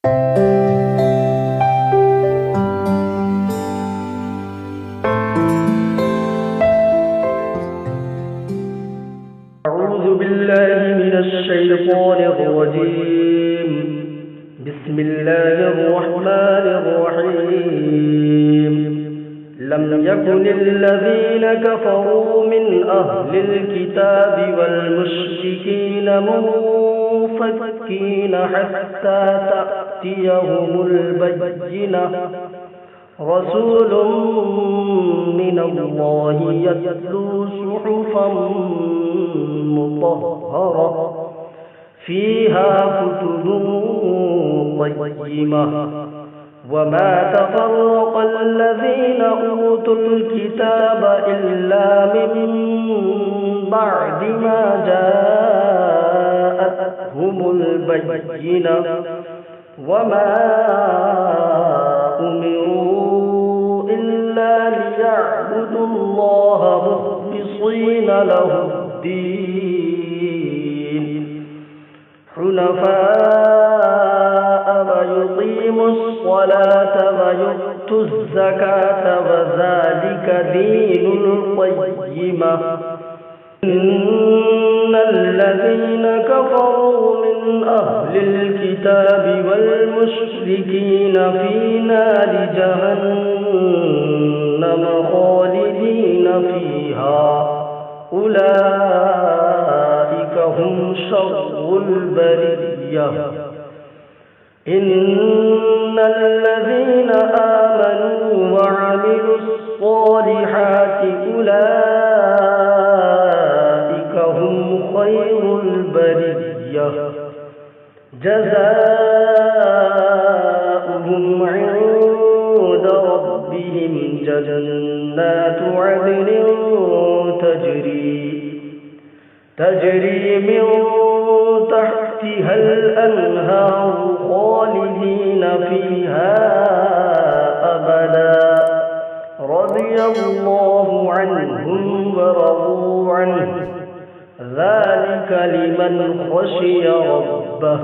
أعوذ بالله من الشيطان الرجيم. بسم الله الرحمن الرحيم. لم يكن الذين كفروا من أهل الكتاب والمشركين منفكين حتى تأتيهم البينة. رسول من الله يتلو صحفا مطهرة فيها كتب قيمة. وما تفرق الذين أوتوا الكتاب إلا من بعد ما جاءتهم البينة. وما أمروا إلا ليعبدوا الله مخلصين له الدين حنفاء ويقيموا الصلاة ويؤتوا الزكاة وذلك دين القيمة. إن الذين كفروا من أهل الكتاب والمشركين في نار جهنم خالدين فيها أولئك هم شر البرية. إن الذين آمنوا وعملوا الصالحات أولئك هم خير البرية. جزاؤهم عند ربهم جنات عدن تجري من تحتها الأنهار خالدين فيها أبدا. رضي الله عنهم ورضوا عنه ذلك لمن خشي ربه.